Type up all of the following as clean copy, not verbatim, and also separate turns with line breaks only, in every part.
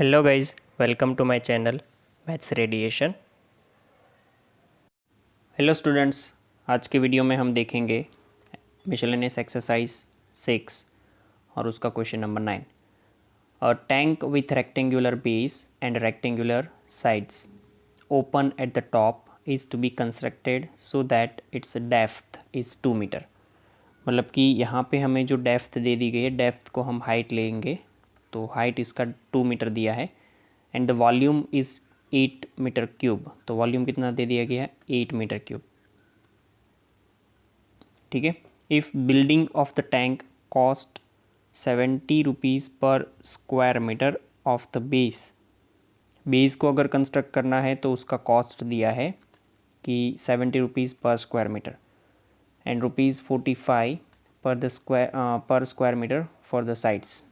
Hello guys, welcome to my channel maths radiation. Hello students, आज के video में हम देखेंगे मिसलेनियस एक्सरसाइज 6 और उसका question number 9। A tank with rectangular base and rectangular sides open at the top is to be constructed so that its depth is 2 metre. मतलब कि यहाँ पे हमें जो डेप्थ दे दी गई है, डेप्थ को हम हाइट लेंगे तो हाइट इसका 2 मीटर दिया है and the volume is 8 metre cube. तो वॉल्यूम कितना दे दिया गया है? 8 मीटर क्यूब। ठीक है। If building of the tank cost 70 rupees per square meter of the base. Base को अगर कंस्ट्रक्ट करना है तो उसका कॉस्ट दिया है कि 70 rupees per square metre and rupees 45 पर square metre for the sides.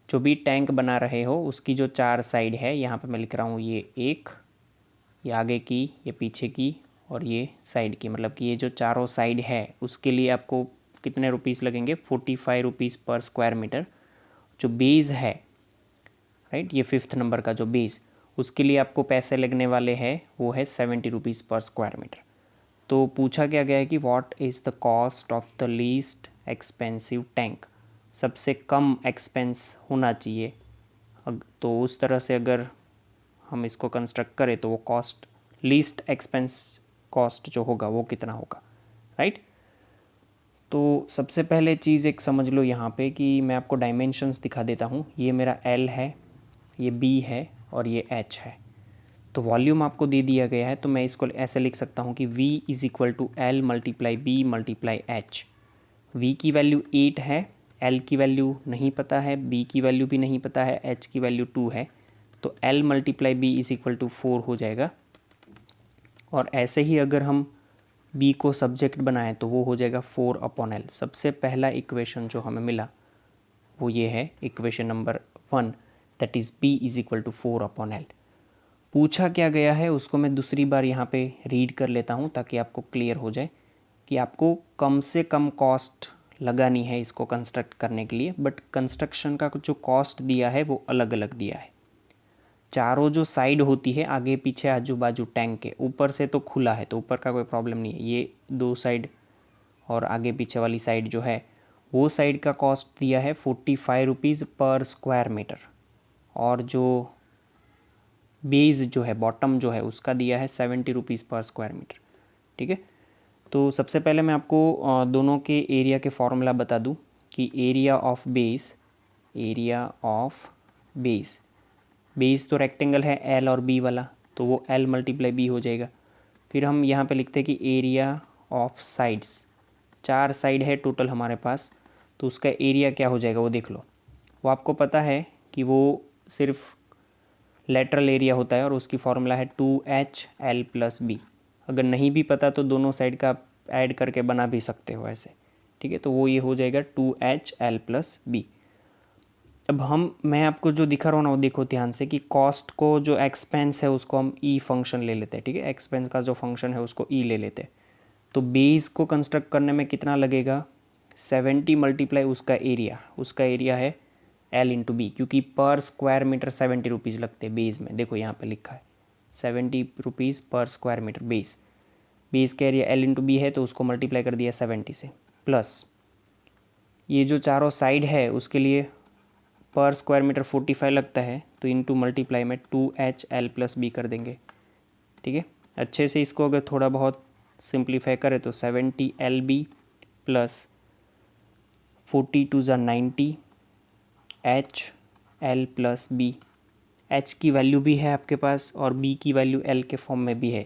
जो भी टैंक बना रहे हो उसकी जो 4 साइड है, यहाँ पे मैं लिख रहा हूँ ये एक, ये आगे की, ये पीछे की और ये साइड की। मतलब कि ये जो चारों साइड है उसके लिए आपको कितने रुपीज़ लगेंगे? 45 रुपीज़ पर स्क्वायर मीटर। जो बेस है, राइट, ये 5th नंबर का जो बेस, उसके लिए आपको पैसे लगने वाले हैं वो है 70 रुपीज़ पर स्क्वायर मीटर। तो पूछा क्या गया है कि what is the cost of the least expensive tank. सबसे कम एक्सपेंस होना चाहिए। तो उस तरह से अगर हम इसको कंस्ट्रक्ट करें तो वो कॉस्ट, लीस्ट एक्सपेंस कॉस्ट जो होगा वो कितना होगा, राइट। तो सबसे पहले चीज़ एक समझ लो यहाँ पे कि मैं आपको डायमेंशंस दिखा देता हूँ। ये मेरा L है, ये B है और ये H है। तो वॉल्यूम आपको दे दिया गया है तो मैं इसको ऐसे लिख सकता हूँ कि V is equal to L multiply B multiply H। V की वैल्यू 8 है, L की वैल्यू नहीं पता है, B की वैल्यू भी नहीं पता है, H की वैल्यू 2 है। तो L multiply B is equal to 4 हो जाएगा। और ऐसे ही अगर हम B को सब्जेक्ट बनाएं तो वो हो जाएगा 4/L। सबसे पहला इक्वेशन जो हमें मिला वो ये है equation number 1, that is B is equal to 4/L। पूछा क्या गया है उसको मैं दूसरी बार यहाँ पे रीड कर लेता हूँ ताकि आपको क्लियर हो जाए कि आपको कम से कम कॉस्ट लगानी है इसको कंस्ट्रक्ट करने के लिए। बट कंस्ट्रक्शन का जो कॉस्ट दिया है वो अलग अलग दिया है। चारों जो साइड होती है, आगे पीछे आजू बाजू टैंक के, ऊपर से तो खुला है तो ऊपर का कोई प्रॉब्लम नहीं है। ये 2 साइड और आगे पीछे वाली साइड जो है वो साइड का कॉस्ट दिया है 45 रुपीज़ पर स्क्वायर मीटर। और जो बेस जो है, बॉटम जो है, उसका दिया है 70 रुपीज़ पर स्क्वायर मीटर। ठीक है। तो सबसे पहले मैं आपको दोनों के एरिया के फॉर्मूला बता दूं कि area of base, area of base, base तो रेक्टेंगल है L और B वाला, तो वो L मल्टीप्लाई B हो जाएगा। फिर हम यहाँ पे लिखते हैं कि एरिया ऑफ साइड्स, 4 साइड है टोटल हमारे पास, तो उसका एरिया क्या हो जाएगा वो देख लो। वो आपको पता है कि वो सिर्फ लेटरल एरिया होता है और उसकी फॉर्मूला है 2HL प्लस B। अगर नहीं भी पता तो दोनों साइड का ऐड करके बना भी सकते हो ऐसे। ठीक है, तो वो ये हो जाएगा 2HL प्लस B। अब मैं आपको जो दिखा रहा हूँ ना वो देखो ध्यान से कि कॉस्ट को, जो एक्सपेंस है उसको हम E फंक्शन ले लेते हैं। ठीक है, एक्सपेंस का जो फंक्शन है उसको E ले लेते हैं। तो बेस को कंस्ट्रक्ट करने में कितना लगेगा? 70 मल्टीप्लाई उसका एरिया है L इंटू B, क्योंकि पर स्क्वायर मीटर 70 रुपीज़ लगते हैं बेस में। देखो यहाँ पे लिखा है 70 rupees per square metre base. Base का एरिया L इंटू B है तो उसको मल्टीप्लाई कर दिया 70 से, प्लस ये जो चारों साइड है उसके लिए पर स्क्वायर मीटर 45 लगता है तो इंटू मल्टीप्लाई में 2HL प्लस B कर देंगे। ठीक है, अच्छे से इसको अगर थोड़ा बहुत सिंप्लीफाई करें तो 70LB प्लस 42 ज़ा 90 HL प्लस B। H की वैल्यू भी है आपके पास और B की वैल्यू L के फॉर्म में भी है।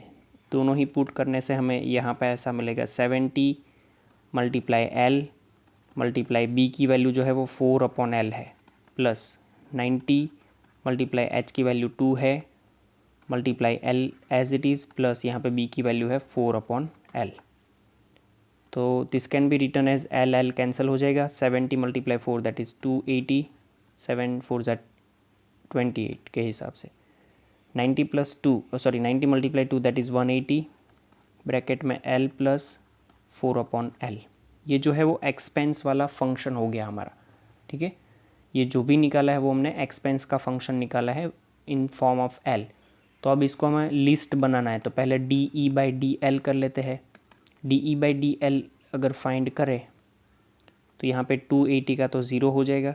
दोनों ही पुट करने से हमें यहाँ पे ऐसा मिलेगा 70 मल्टीप्लाई L मल्टीप्लाई B की वैल्यू जो है वो 4/L है, प्लस 90 मल्टीप्लाई H की वैल्यू 2 है multiply L as it is, plus यहाँ पे B की वैल्यू है 4/L। तो this can be written as L cancel हो जाएगा। 70 मल्टीप्लाई 4 दैट इज़ 280, 7 4 ज़ा 28 के हिसाब से। 90 plus 2 sorry 90 multiply 2 that is 180, bracket में L प्लस 4/L। ये जो है वो एक्सपेंस वाला फंक्शन हो गया हमारा। ठीक है, ये जो भी निकाला है वो हमने एक्सपेंस का फंक्शन निकाला है इन फॉर्म ऑफ एल। तो अब इसको हमें लिस्ट बनाना है, तो पहले D E by D L कर लेते हैं। D E by D L अगर फाइंड करें तो यहाँ पे 280 का तो ज़ीरो हो जाएगा,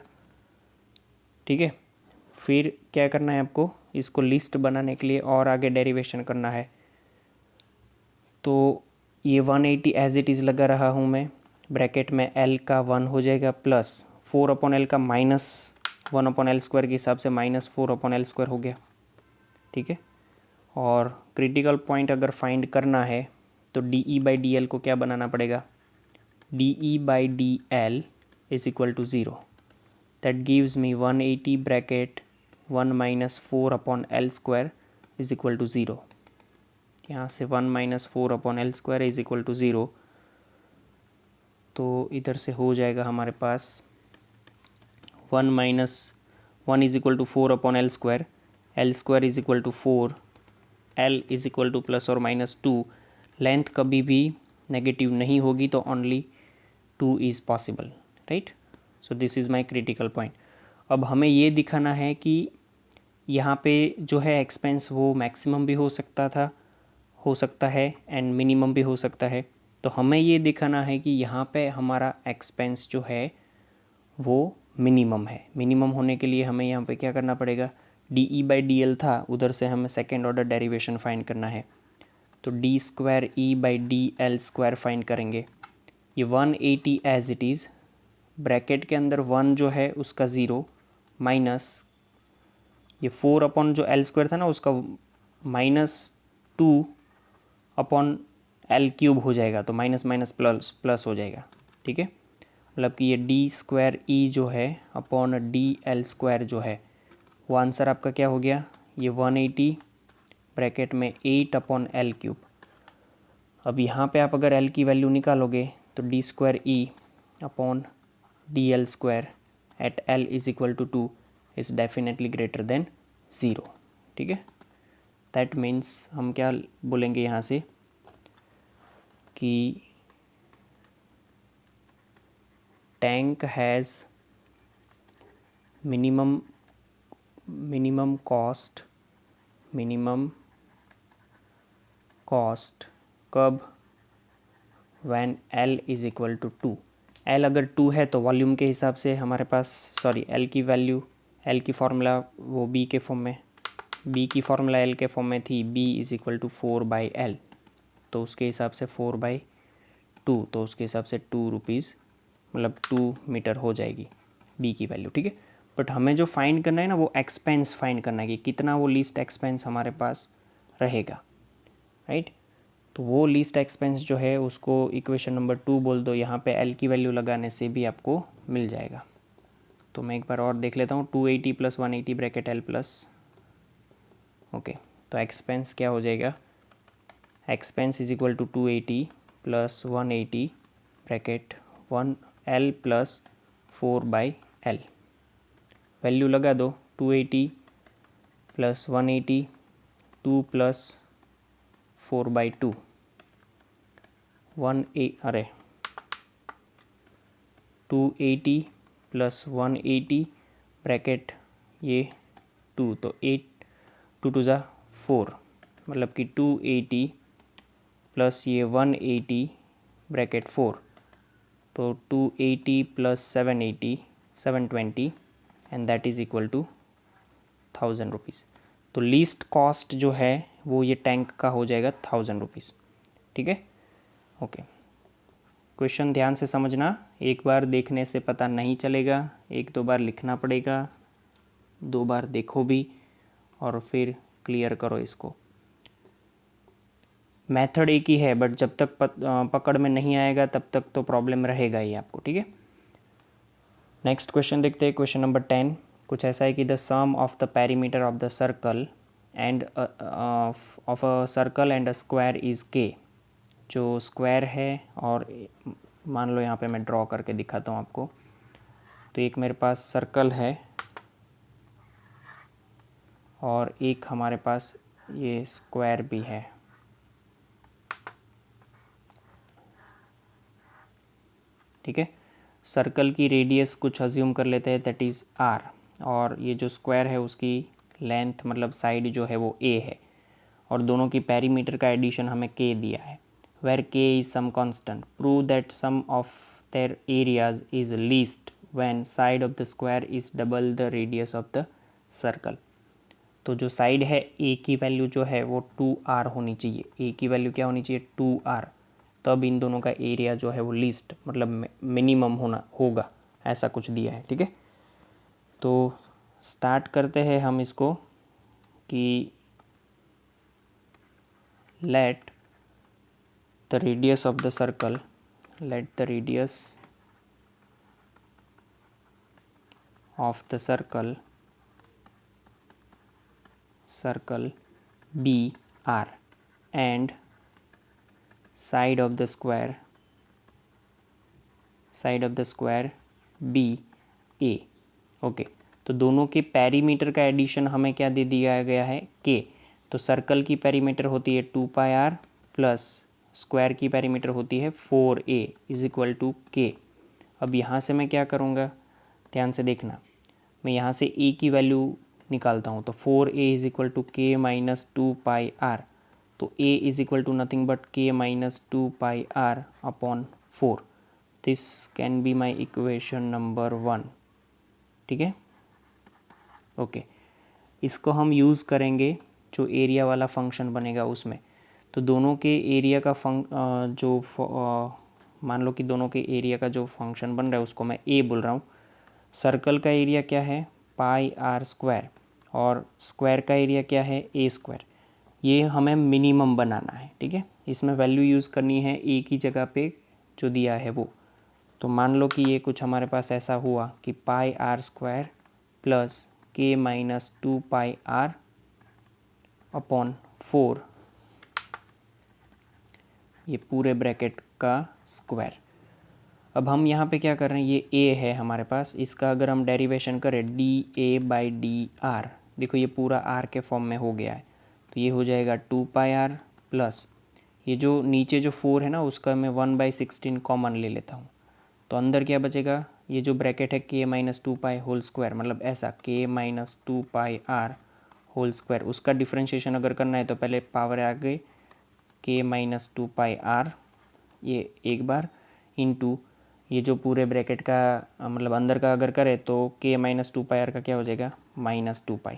ठीक है। फिर क्या करना है आपको, इसको लिस्ट बनाने के लिए और आगे डेरिवेशन करना है। तो ये 180 एज इट इज़ लगा रहा हूँ मैं, ब्रैकेट में एल का 1 हो जाएगा प्लस 4 अपॉन एल का माइनस 1 अपॉन एल स्क्वायर के हिसाब से माइनस 4 अपॉन एल स्क्वायर हो गया, ठीक है। और क्रिटिकल पॉइंट अगर फाइंड करना है तो D E by D L को क्या बनाना पड़ेगा, डी ई बाई डी एल is equal to zero. That gives me 180 bracket 1 minus 4 upon L square is equal to zero. यहाँ से 1 minus 4 upon L square is equal to zero, तो इधर से हो जाएगा हमारे पास 1 minus 1 is equal to 4 upon L square is equal to 4, L is equal two plus और माइनस 2। लेंथ कभी भी नेगेटिव नहीं होगी तो only 2 is possible, right. So this is my critical point. अब हमें ये दिखाना है कि यहाँ पे जो है एक्सपेंस वो मैक्सिमम भी हो सकता है एंड मिनिमम भी हो सकता है। तो हमें ये दिखाना है कि यहाँ पे हमारा एक्सपेंस जो है वो मिनिमम है। मिनिमम होने के लिए हमें यहाँ पे क्या करना पड़ेगा, डी ई बाई डी एल था, उधर से हमें सेकेंड ऑर्डर डेरिवेशन फाइंड करना है। तो D square E by D L square find करेंगे। ये 180 एज इट इज़, ब्रैकेट के अंदर 1 जो है उसका ज़ीरो माइनस ये 4 अपॉन जो एल स्क्वायर था ना उसका माइनस 2 अपॉन एल क्यूब हो जाएगा, तो माइनस माइनस प्लस प्लस हो जाएगा, ठीक है। मतलब कि ये डी स्क्वायर ई जो है अपॉन डी एल स्क्वायर जो है वो आंसर आपका क्या हो गया, ये 180 ब्रैकेट में 8 अपॉन एल क्यूब। अब यहाँ पे आप अगर एल की वैल्यू निकालोगे तो D square E upon D L square at L is equal to 2 is definitely greater than zero, ठीक है। दैट मीन्स हम क्या बोलेंगे यहाँ से कि टैंक हैज़ मिनिमम कॉस्ट कब, when L is equal to 2। L अगर 2 है तो वॉल्यूम के हिसाब से हमारे पास एल की वैल्यू, एल की फार्मूला वो बी के फॉर्म में, बी की फार्मूला एल के फॉर्म में थी, B is equal to 4 by L, तो उसके हिसाब से 4 बाई 2, तो उसके हिसाब से 2 रुपीज़ मतलब 2 मीटर हो जाएगी बी की वैल्यू, ठीक है। बट हमें जो फाइंड करना है ना वो एक्सपेंस फाइंड करना है कि कितना वो लीस्ट एक्सपेंस हमारे पास रहेगा, राइट। तो वो लीस्ट एक्सपेंस जो है उसको इक्वेशन नंबर 2 बोल दो, यहाँ पे एल की वैल्यू लगाने से भी आपको मिल जाएगा। तो मैं एक बार और देख लेता हूँ, 280 plus 180 bracket L plus, okay. तो एक्सपेंस क्या हो जाएगा, expense is equal to 280 plus 180 bracket 1 L plus 4 by L. Value लगा दो, 280 plus 180 2 plus 4 by 2 280 plus 180 bracket ये 2, तो 8 2 टू ज़ा 4, मतलब कि 280 प्लस ये 180 ब्रैकेट 4, तो 280 प्लस 780 720 and that is equal to 1000 rupees. तो लीस्ट कॉस्ट जो है वो ये टैंक का हो जाएगा 1000 रुपीज़, ठीक है, ओके। क्वेश्चन ध्यान से समझना, एक बार देखने से पता नहीं चलेगा, 1-2 बार लिखना पड़ेगा, 2 बार देखो भी और फिर क्लियर करो इसको। मेथड एक ही है बट जब तक पकड़ में नहीं आएगा तब तक तो प्रॉब्लम रहेगा ही आपको, ठीक है। नेक्स्ट क्वेश्चन देखते हैं, क्वेश्चन नंबर 10। कुछ ऐसा है कि the sum of the perimeter of the circle and of a circle and a square is K. जो स्क्वायर है और मान लो यहाँ पे मैं ड्रॉ करके दिखाता हूँ आपको। तो एक मेरे पास सर्कल है और एक हमारे पास ये स्क्वायर भी है, ठीक है। सर्कल की रेडियस कुछ अज्यूम कर लेते हैं, दैट इज़ आर, और ये जो स्क्वायर है उसकी लेंथ मतलब साइड जो है वो ए है, और दोनों की पेरीमीटर का एडिशन हमें के दिया है, where K is some constant, prove that sum of their areas is least when side of the square is double the radius of the circle. तो जो साइड है ए की वैल्यू जो है वो 2r होनी चाहिए, ए की वैल्यू क्या होनी चाहिए 2r, तब इन दोनों का एरिया जो है वो लीस्ट मतलब मिनिमम होना होगा, ऐसा कुछ दिया है। ठीक है, तो स्टार्ट करते हैं हम इसको कि let the radius of the circle, let the radius of the circle be r and side of the square be a। Okay, तो दोनों के पेरीमीटर का एडिशन हमें क्या दे दिया गया है k। तो सर्कल की पेरीमीटर होती है 2πr प्लस स्क्वायर की पेरीमीटर होती है 4a इज इक्वल टू के। अब यहाँ से मैं क्या करूँगा, ध्यान से देखना, मैं यहाँ से a की वैल्यू निकालता हूँ, तो 4a is equal to K minus 2πr, तो a is equal to nothing but k minus 2πr upon 4। This can be my equation number 1। ठीक है, ओके, इसको हम यूज़ करेंगे जो एरिया वाला फंक्शन बनेगा उसमें। तो दोनों के एरिया का मान लो कि दोनों के एरिया का जो फंक्शन बन रहा है उसको मैं ए बोल रहा हूँ। सर्कल का एरिया क्या है πr², और स्क्वायर का एरिया क्या है ए स्क्वायर। ये हमें मिनिमम बनाना है। ठीक है, इसमें वैल्यू यूज़ करनी है ए की जगह पे जो दिया है वो। तो मान लो कि ये कुछ हमारे पास ऐसा हुआ कि πr² प्लस के माइनस 2πr अपॉन 4, ये पूरे ब्रैकेट का स्क्वायर। अब हम यहाँ पे क्या कर रहे हैं, ये a है हमारे पास, इसका अगर हम डेरिवेशन करें dA/dr, देखो ये पूरा r के फॉर्म में हो गया है, तो ये हो जाएगा 2πr प्लस ये जो नीचे जो 4 है ना उसका मैं 1/16 कॉमन ले लेता हूँ, तो अंदर क्या बचेगा, ये जो ब्रैकेट है k माइनस 2π होल स्क्वायर, मतलब ऐसा k minus 2πr whole square. उसका डिफ्रेंशिएशन अगर करना है तो पहले पावर आ गई k माइनस 2πr, ये एक बार इंटू ये जो पूरे ब्रैकेट का मतलब अंदर का अगर करें तो k माइनस 2πr का क्या हो जाएगा माइनस 2π।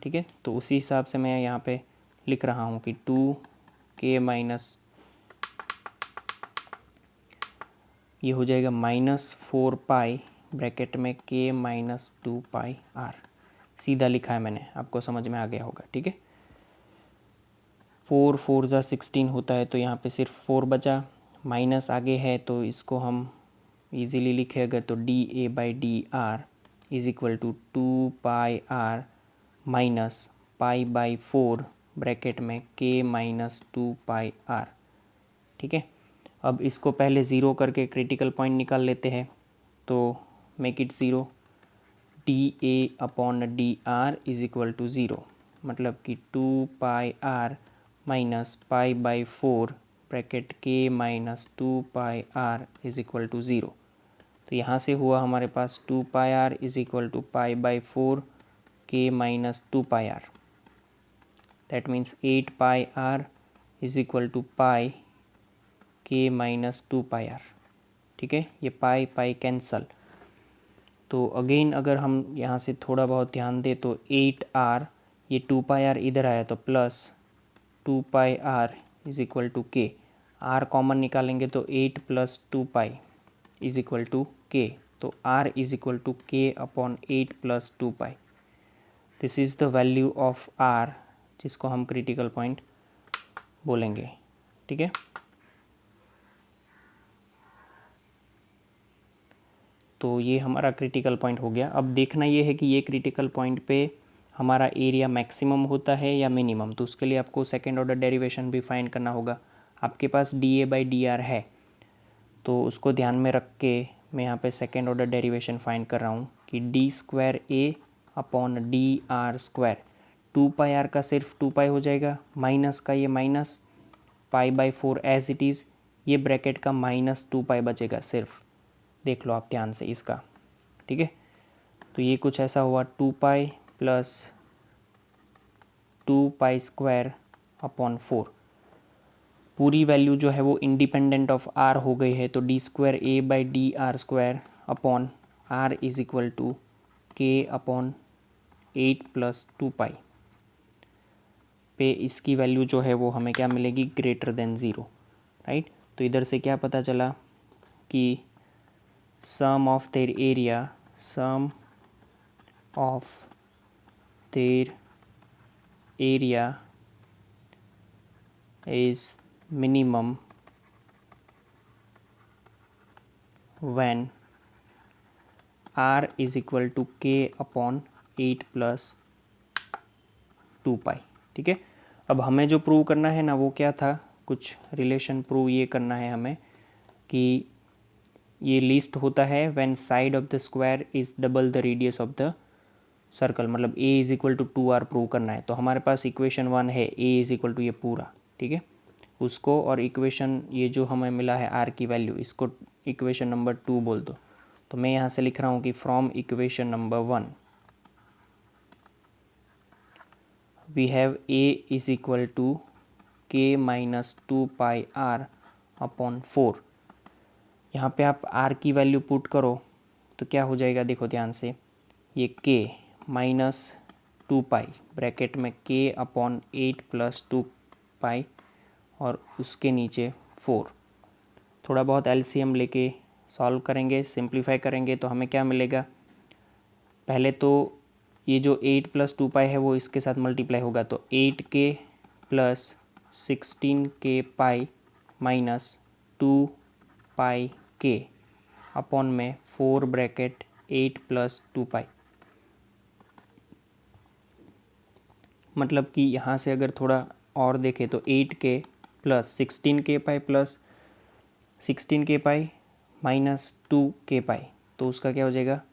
ठीक है, तो उसी हिसाब से मैं यहाँ पे लिख रहा हूँ कि 2k माइनस, ये हो जाएगा माइनस 4π ब्रैकेट में k माइनस 2πr, सीधा लिखा है मैंने, आपको समझ में आ गया होगा। ठीक है, 4 4 ज़ा 16 होता है, तो यहाँ पे सिर्फ 4 बचा, माइनस आगे है तो इसको हम इजीली लिखे अगर तो dA/dr is equal to 2πr minus π/4 bracket में k माइनस 2πr। ठीक है, अब इसको पहले ज़ीरो करके क्रिटिकल पॉइंट निकाल लेते हैं, तो make it zero, dA/dr is equal to zero, मतलब कि 2πr minus π/4 bracket k minus 2πr is equal to zero. तो यहाँ से हुआ हमारे पास 2πr is equal to π/4 k minus 2πr, that means 8πr is equal to pi k minus 2πr। ठीक है, ये पाई पाई कैंसल, तो अगेन अगर हम यहाँ से थोड़ा बहुत ध्यान दें तो 8r, ये 2πr इधर आया तो plus 2πr is equal to k, r common निकालेंगे तो 8 plus 2π is equal to k, तो r is equal to k upon 8 plus 2π। This is the value of r जिसको हम क्रिटिकल पॉइंट बोलेंगे। ठीक है, तो ये हमारा क्रिटिकल पॉइंट हो गया। अब देखना ये है कि ये क्रिटिकल पॉइंट पे हमारा एरिया मैक्सिमम होता है या मिनिमम, तो उसके लिए आपको सेकेंड ऑर्डर डेरिवेशन भी फाइंड करना होगा। आपके पास dA/dr है, तो उसको ध्यान में रख के मैं यहाँ पे सेकेंड ऑर्डर डेरिवेशन फाइंड कर रहा हूँ कि d²a अपॉन dr², 2πr का सिर्फ 2π हो जाएगा, माइनस का ये माइनस, π/4 एज इट इज़, ये ब्रैकेट का माइनस 2π बचेगा सिर्फ, देख लो आप ध्यान से इसका, ठीक है। तो ये कुछ ऐसा हुआ 2 pi plus 2 pi square upon 4। पूरी वैल्यू जो है वो इंडिपेंडेंट ऑफ आर हो गई है, तो D square A by d r square upon r is equal to k upon 8 plus 2 pi पे इसकी वैल्यू जो है वो हमें क्या मिलेगी, ग्रेटर देन ज़ीरो, राइट। तो इधर से क्या पता चला कि sum of their area, sum of their area is minimum when r is equal to k upon 8 plus 2 pi, ठीक है। अब हमें जो प्रूव करना है ना वो क्या था, कुछ रिलेशन प्रूव ये करना है हमें कि ये लिस्ट होता है when side of the square is double the radius of the circle, मतलब a is equal to 2r prove करना है। तो हमारे पास इक्वेशन 1 है a इज़ इक्वल टू ये पूरा, ठीक है, उसको, और इक्वेशन ये जो हमें मिला है r की वैल्यू, इसको इक्वेशन नंबर 2 बोल दो। तो मैं यहाँ से लिख रहा हूँ कि from equation number 1 we have a is equal to k minus 2 pi r upon 4। यहाँ पे आप r की वैल्यू पुट करो तो क्या हो जाएगा, देखो ध्यान से, ये k माइनस 2 पाई ब्रैकेट में k अपॉन 8 प्लस 2 पाई और उसके नीचे 4। थोड़ा बहुत एलसीएम लेके सॉल्व करेंगे, सिंप्लीफाई करेंगे तो हमें क्या मिलेगा, पहले तो ये जो 8 प्लस 2 पाई है वो इसके साथ मल्टीप्लाई होगा, तो 8k plus 16k pi minus 2 पाई k अपॉन में 4 ब्रैकेट 8 प्लस 2 पाई। मतलब कि यहाँ से अगर थोड़ा और देखें तो 8k plus 16k pi plus 16k pi minus 2k पाई, तो उसका क्या हो जाएगा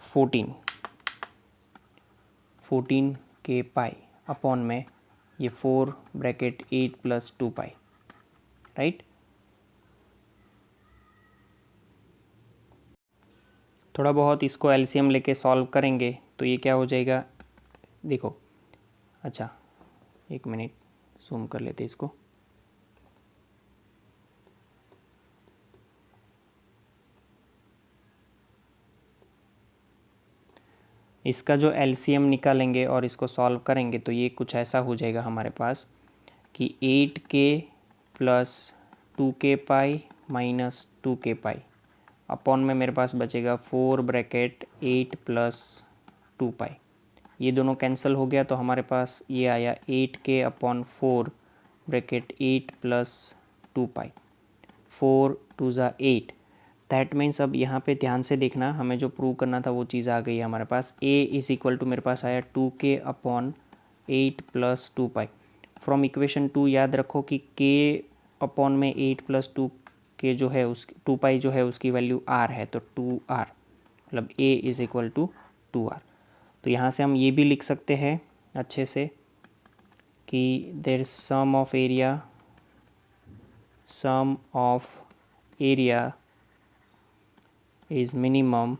14k पाई अपॉन में ये 4 ब्रैकेट 8 प्लस 2 पाई, राइट। थोड़ा बहुत इसको एलसीएम लेके सॉल्व करेंगे तो ये क्या हो जाएगा, देखो, अच्छा एक मिनट जूम कर लेते इसको। इसका जो एलसीएम निकालेंगे और इसको सॉल्व करेंगे तो ये कुछ ऐसा हो जाएगा हमारे पास कि 8k plus 2k pi minus 2k pi upon में मेरे पास बचेगा 4 ब्रैकेट 8 प्लस 2 पाई। ये दोनों कैंसिल हो गया तो हमारे पास ये आया 8k अपॉन 4 ब्रैकेट 8 प्लस 2 पाई, 4 2 ज़ा 8। दैट मीन्स अब यहाँ पे ध्यान से देखना, हमें जो प्रूव करना था वो चीज़ आ गई है हमारे पास। a इज़ इक्वल टू मेरे पास आया 2k upon 8 plus 2 pi. From equation 2 याद रखो कि k अपॉन में 8 प्लस 2 के जो है उस 2 पाई जो है उसकी वैल्यू r है, तो 2r, मतलब a is equal to 2r। तो यहाँ से हम ये भी लिख सकते हैं अच्छे से कि there sum of area is minimum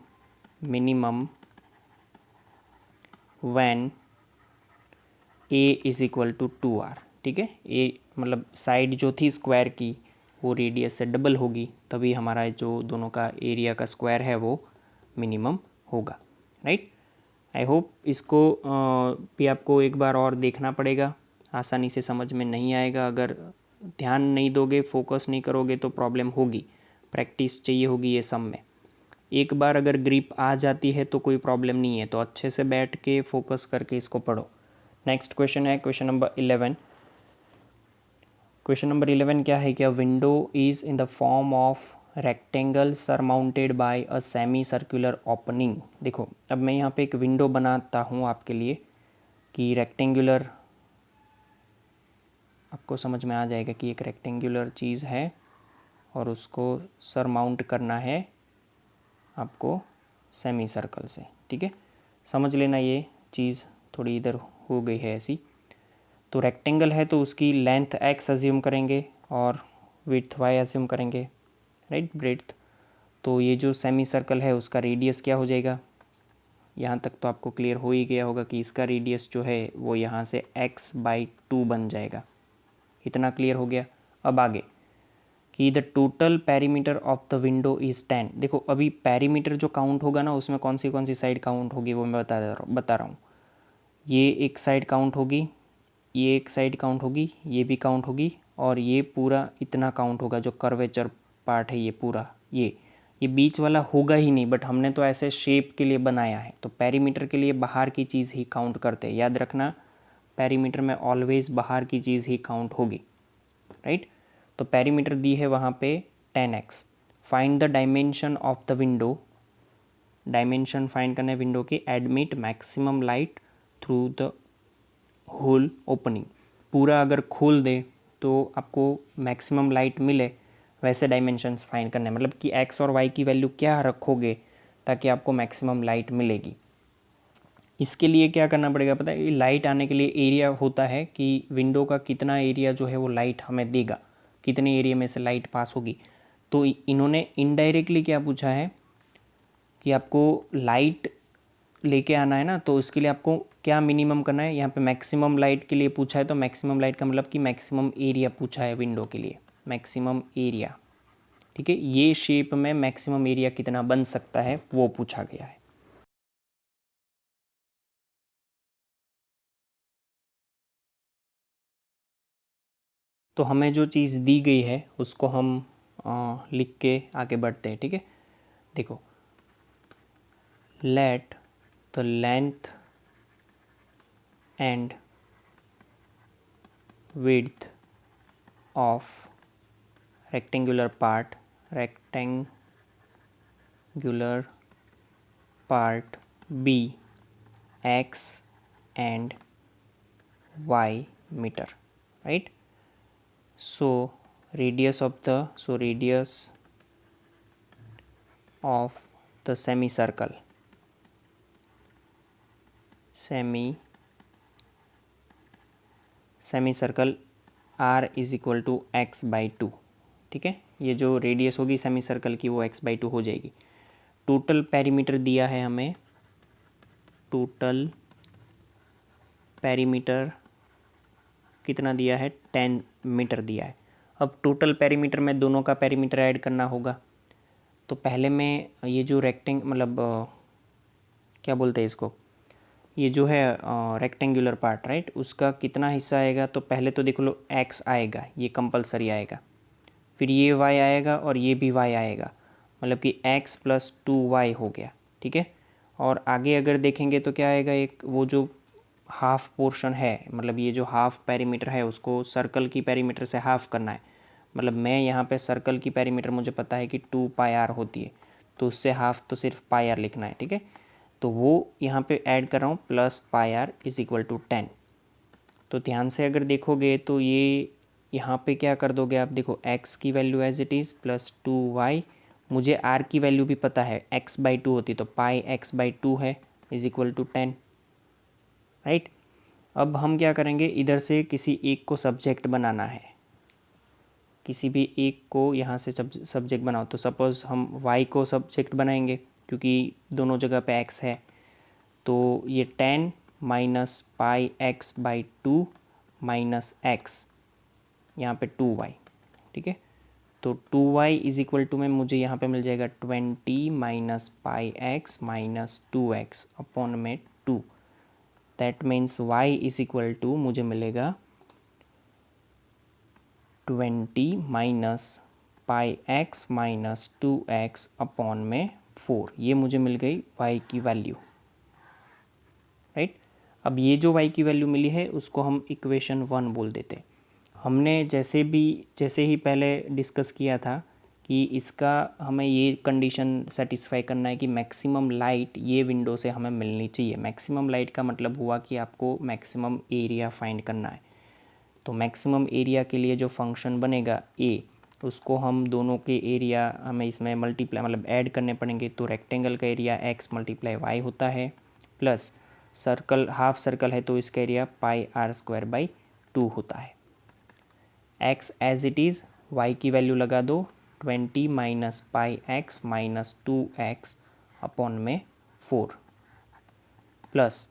when a is equal to 2r, ठीक है। a मतलब साइड जो थी स्क्वायर की वो रेडियस से डबल होगी, तभी हमारा जो दोनों का एरिया का स्क्वायर है वो मिनिमम होगा, राइट। आई होप इसको भी आपको एक बार और देखना पड़ेगा, आसानी से समझ में नहीं आएगा। अगर ध्यान नहीं दोगे, फोकस नहीं करोगे तो प्रॉब्लम होगी, प्रैक्टिस चाहिए होगी ये सब में। एक बार अगर ग्रिप आ जाती है तो कोई प्रॉब्लम नहीं है, तो अच्छे से बैठ के फोकस करके इसको पढ़ो। नेक्स्ट क्वेश्चन है क्वेश्चन नंबर 11। क्वेश्चन नंबर 11 क्या है, क्या window is in the form of rectangle surmounted bye a semi circular opening. देखो अब मैं यहाँ पे एक विंडो बनाता हूँ आपके लिए कि रेक्टेंगुलर, आपको समझ में आ जाएगा कि एक रेक्टेंगुलर चीज़ है और उसको सरमाउंट करना है आपको सेमी सर्कल से, ठीक है। समझ लेना ये चीज़ थोड़ी इधर हो गई है ऐसी। तो रेक्टेंगल है तो उसकी लेंथ x अज्यूम करेंगे और विड्थ y अज्यूम करेंगे, राइट, ब्रेड्थ। तो ये जो सेमी सर्कल है उसका रेडियस क्या हो जाएगा, यहाँ तक तो आपको क्लियर हो ही गया होगा कि इसका रेडियस जो है वो यहाँ से x/2 बन जाएगा। इतना क्लियर हो गया। अब आगे कि the total perimeter of the window is 10। देखो अभी पेरीमीटर जो काउंट होगा ना उसमें कौन सी साइड काउंट होगी वो मैं बता रहा हूँ। ये एक साइड काउंट होगी, ये एक साइड काउंट होगी, ये भी काउंट होगी, और ये पूरा इतना काउंट होगा जो कर्वेचर पार्ट है ये पूरा। ये बीच वाला होगा ही नहीं, बट हमने तो ऐसे शेप के लिए बनाया है, तो पेरीमीटर के लिए बाहर की चीज़ ही काउंट करते हैं। याद रखना, पेरीमीटर में ऑलवेज बाहर की चीज़ ही काउंट होगी, राइट। तो पेरीमीटर दी है वहाँ पे 10x। Find the dimension of the window, dimension find करना है विंडो की। Admit maximum light through the whole opening, पूरा अगर खोल दे तो आपको मैक्सिमम लाइट मिले, वैसे डायमेंशंस फाइंड करने हैं। मतलब कि x और y की वैल्यू क्या रखोगे ताकि आपको मैक्सिमम लाइट मिलेगी। इसके लिए क्या करना पड़ेगा पता है, लाइट आने के लिए एरिया होता है कि विंडो का कितना एरिया जो है वो लाइट हमें देगा, कितने एरिया में से लाइट पास होगी। तो इन्होंने इनडायरेक्टली क्या पूछा है कि आपको लाइट लेके आना है ना, तो इसके लिए आपको क्या मिनिमम करना है। यहाँ पे मैक्सिमम लाइट के लिए पूछा है, तो मैक्सिमम लाइट का मतलब कि मैक्सिमम एरिया पूछा है विंडो के लिए, मैक्सिमम एरिया। ठीक है, ये शेप में मैक्सिमम एरिया कितना बन सकता है वो पूछा गया है। तो हमें जो चीज़ दी गई है उसको हम लिख के आगे बढ़ते हैं। ठीक है, देखो, let the length and width of rectangular part be x and y meter, right? So radius of the semicircle r is equal to x/2। ठीक है, ये जो रेडियस होगी सेमी सर्कल की वो x/2 हो जाएगी। टोटल पेरीमीटर दिया है हमें, टोटल पेरीमीटर कितना दिया है, 10 मीटर दिया है। अब टोटल पेरीमीटर में दोनों का पेरीमीटर ऐड करना होगा। तो पहले में ये जो क्या बोलते हैं इसको, ये जो है रेक्टेंगुलर पार्ट, राइट, उसका कितना हिस्सा आएगा। तो पहले तो देख लो x आएगा, ये कंपलसरी आएगा, फिर ये y आएगा और ये भी y आएगा, मतलब कि x + 2y हो गया। ठीक है, और आगे अगर देखेंगे तो क्या आएगा, एक वो जो हाफ पोर्शन है, मतलब ये जो हाफ पेरीमीटर है उसको सर्कल की पेरीमीटर से हाफ करना है। मतलब मैं यहाँ पे सर्कल की पेरीमीटर मुझे पता है कि 2πr होती है, तो उससे हाफ तो सिर्फ πr लिखना है। ठीक है, तो वो यहाँ पे ऐड कर रहा हूँ, +πr = 10। तो ध्यान से अगर देखोगे तो ये यहाँ पे क्या कर दोगे आप, देखो x की value as it is +2y, मुझे r की वैल्यू भी पता है x/2 होती, तो πx/2 है = 10, राइट। अब हम क्या करेंगे, इधर से किसी एक को सब्जेक्ट बनाना है, किसी भी एक को यहाँ से सब्जेक्ट बनाओ। तो सपोज़ हम y को सब्जेक्ट बनाएंगे क्योंकि दोनों जगह पे x है, तो ये 10 - πx/2 - x, यहाँ पे 2y। ठीक है, तो 2y = में मुझे यहाँ पे मिल जाएगा 20 - πx - 2x अपॉन में 2। दैट मीन्स y = मुझे मिलेगा 20 - πx - 2x अपॉन में 4। ये मुझे मिल गई y की वैल्यू, राइट। अब ये जो y की वैल्यू मिली है उसको हम इक्वेशन 1 बोल देते हैं। हमने जैसे ही पहले डिस्कस किया था कि इसका हमें ये कंडीशन सेटिस्फाई करना है कि मैक्सिमम लाइट ये विंडो से हमें मिलनी चाहिए। मैक्सिमम लाइट का मतलब हुआ कि आपको मैक्सिमम एरिया फाइंड करना है। तो मैक्सिमम एरिया के लिए जो फंक्शन बनेगा a, उसको हम दोनों के एरिया हमें इसमें मल्टीप्लाई मतलब ऐड करने पड़ेंगे। तो रेक्टेंगल का एरिया x × y होता है, प्लस सर्कल हाफ सर्कल है तो इसका एरिया πr² / 2 होता है। x as it is, y की वैल्यू लगा दो 20 minus pi x minus 2x upon में 4 प्लस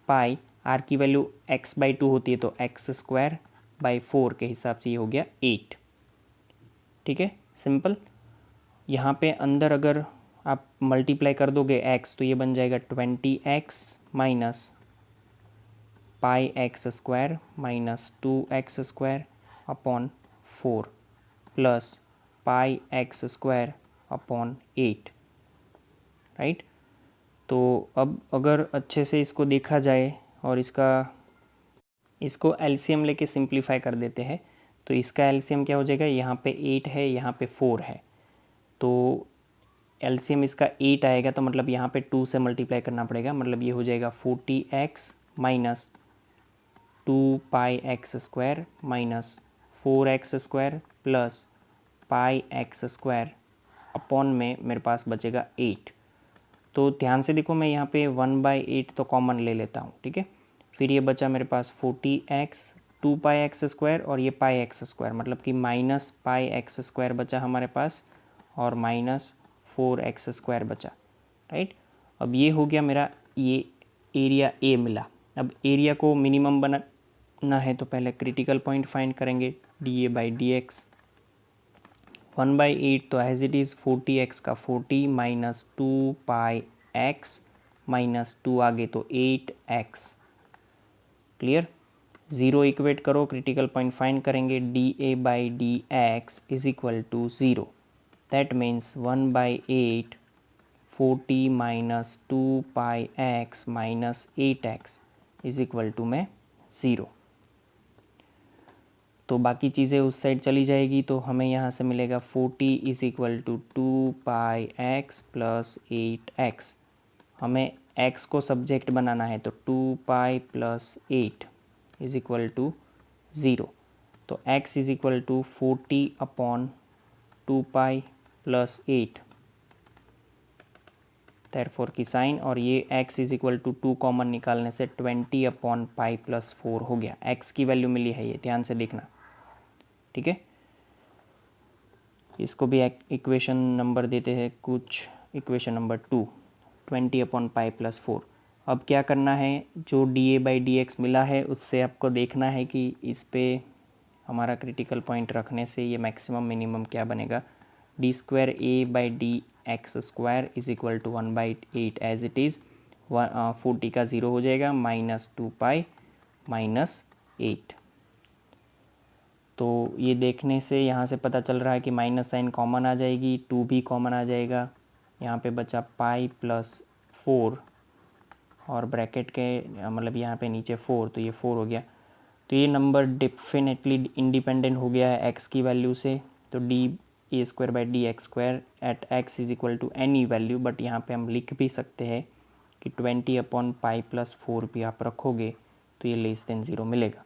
पाई, आर की वैल्यू x/2 होती है तो x² बाई 4 के हिसाब से ये हो गया 8। ठीक है, सिंपल। यहाँ पे अंदर अगर आप मल्टीप्लाई कर दोगे x तो ये बन जाएगा 20x minus pi x² minus 2x² upon 4 plus पाई x² अपॉन 8, राइट। तो अब अगर अच्छे से इसको देखा जाए और इसको एलसीएम लेके सिंप्लीफाई कर देते हैं तो इसका एलसीएम क्या हो जाएगा, यहाँ पे 8 है, यहाँ पे 4 है, तो एलसीएम इसका 8 आएगा, तो मतलब यहाँ पे 2 से मल्टीप्लाई करना पड़ेगा, मतलब ये हो जाएगा 40x माइनस 2 पाई x² minus 4x² plus pi x² upon में मेरे पास बचेगा 8। तो ध्यान से देखो, मैं यहाँ पे 1/8 तो कॉमन ले लेता हूँ, ठीक है। फिर ये बचा मेरे पास 40x 2 पाई x² और ये पाई x², मतलब कि माइनस पाई x² बचा हमारे पास और माइनस 4x² बचा, राइट। अब ये हो गया मेरा, ये एरिया ए मिला। अब एरिया को मिनिमम बनाना है तो पहले क्रिटिकल पॉइंट फाइंड करेंगे, dA/dx 1/8 तो एज इट इज़ 40x का 40 माइनस 2 पाई x माइनस 2 आगे तो 8x, क्लियर। 0 इक्वेट करो, क्रिटिकल पॉइंट फाइंड करेंगे, dA/dx is equal to 0, that means 1/8 40 minus 2 pi x minus 8x is equal to में 0। तो बाकी चीज़ें उस साइड चली जाएगी, तो हमें यहाँ से मिलेगा 40 is equal to 2 pi x plus 8x। हमें x को सब्जेक्ट बनाना है तो 2 pi plus 8 is equal to 0। तो x is equal to 40 upon 2 pi plus 8, therefore की साइन, और ये x is equal to 2 common निकालने से 20 अपॉन पाई प्लस 4 हो गया। x की वैल्यू मिली है, ये ध्यान से देखना, ठीक है। इसको भी इक्वेशन नंबर देते हैं कुछ, equation number 2, 20 upon pi plus 4। अब क्या करना है, जो dA/dx मिला है उससे आपको देखना है कि इस पे हमारा क्रिटिकल पॉइंट रखने से ये मैक्सिमम मिनिमम क्या बनेगा, d²A/dx² is equal to 1/8 as it is, 40 का 0 हो जाएगा, माइनस 2 पाई माइनस 8। तो ये देखने से यहाँ से पता चल रहा है कि माइनस साइन कॉमन आ जाएगी, 2 भी कॉमन आ जाएगा, यहाँ पे बचा पाई प्लस 4 और ब्रैकेट के मतलब यहाँ पे नीचे 4, तो ये 4 हो गया। तो ये नंबर डेफिनेटली इंडिपेंडेंट हो गया है x की वैल्यू से। तो dA²/dx² at x is equal to any value, but यहाँ पे हम लिख भी सकते हैं कि 20 अपॉन पाई प्लस 4 भी आप रखोगे तो ये लेस देन 0 मिलेगा।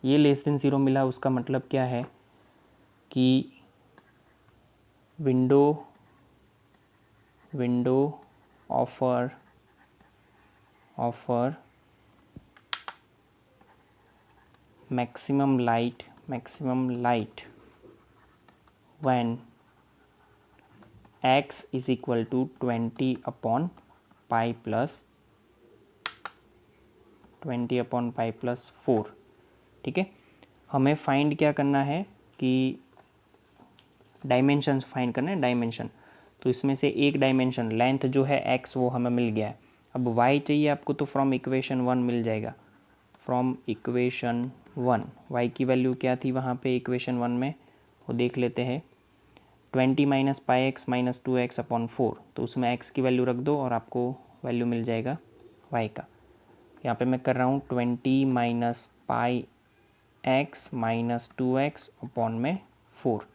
ये लेस देन 0 मिला, उसका मतलब क्या है कि window offer maximum light when x is equal to 20 upon pi plus 4, ठीक है। हमें फाइंड क्या करना है कि डायमेंशन फाइंड करना है, डायमेंशन। तो इसमें से एक डायमेंशन लेंथ जो है x वो हमें मिल गया है। अब y चाहिए आपको, तो फ्रॉम इक्वेशन 1 मिल जाएगा, फ्रॉम इक्वेशन 1 y की वैल्यू क्या थी वहाँ पे इक्वेशन 1 में, वो देख लेते हैं, 20 minus pi x minus 2x upon 4, तो उसमें x की वैल्यू रख दो और आपको वैल्यू मिल जाएगा y का। यहाँ पे मैं कर रहा हूँ 20 minus pi x minus 2x upon में 4।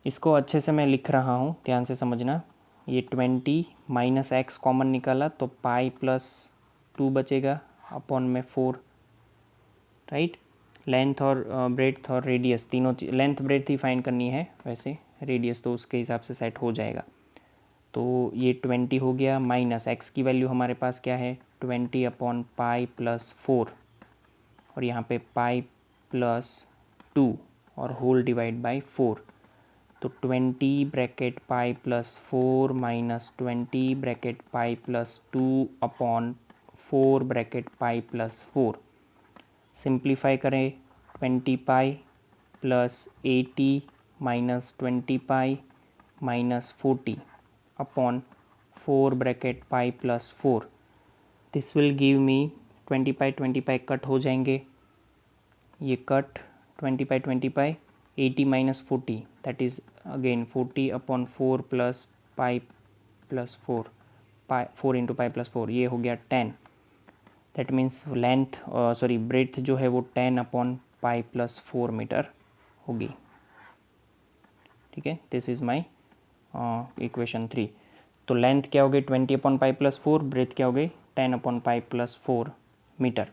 इसको अच्छे से मैं लिख रहा हूँ, ध्यान से समझना। ये 20 माइनस x कॉमन निकाला तो पाई प्लस 2 बचेगा अपॉन में 4, राइट। लेंथ और ब्रेड्थ और रेडियस तीनों, लेंथ ब्रेड्थ ही फाइंड करनी है, वैसे रेडियस तो उसके हिसाब से सेट हो जाएगा। तो ये 20 हो गया, माइनस x की वैल्यू हमारे पास क्या है 20 अपॉन पाई प्लस 4, और यहाँ पे पाई प्लस 2 और होल डिवाइड बाय 4। तो 20 bracket pi plus 4 minus 20 bracket pi plus 2 upon 4 bracket pi plus 4। Simplify करें, 20 pi plus 80 minus 20 pi minus 40 upon 4 bracket pi plus 4। This will give me 20 pi cut हो जाएंगे, ये cut 20 pi 80 minus 40 that is again 40 upon 4 plus pi plus 4 pi 4 into pi plus 4, ये हो गया 10। That means length sorry breadth जो है वो 10 upon pi plus 4 metre होगी। ठीक है, दिस इज़ माई इक्वेशन 3। तो लेंथ क्या हो गई 20 अपॉन पाई प्लस 4, ब्रेथ क्या हो गई 10 अपॉन पाई प्लस 4 मीटर।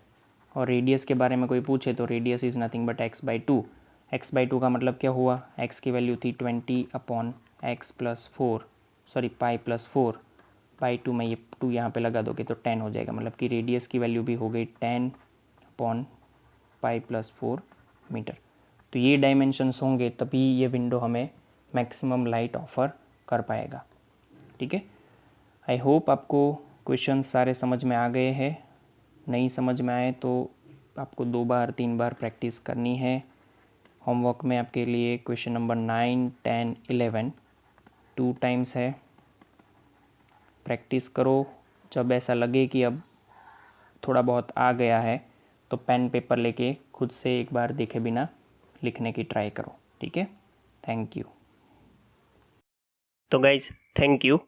और रेडियस के बारे में कोई पूछे तो radius is nothing but x/2। x/2 का मतलब क्या हुआ, x की वैल्यू थी 20 upon x plus 4 sorry pi plus 4 by 2 में ये 2 यहाँ पे लगा दोगे तो 10 हो जाएगा, मतलब कि रेडियस की वैल्यू भी हो गई 10 अपॉन पाई प्लस 4 मीटर। तो ये डायमेंशंस होंगे तभी ये विंडो हमें मैक्सिमम लाइट ऑफर कर पाएगा। ठीक है, आई होप आपको क्वेश्चन सारे समझ में आ गए हैं। नहीं समझ में आए तो आपको 2 बार 3 बार प्रैक्टिस करनी है। होमवर्क में आपके लिए क्वेश्चन नंबर 9, 10, 11 2 टाइम्स है, प्रैक्टिस करो। जब ऐसा लगे कि अब थोड़ा बहुत आ गया है तो पेन पेपर लेके खुद से एक बार देखे बिना लिखने की ट्राई करो। ठीक है, थैंक यू। तो गाइज थैंक यू।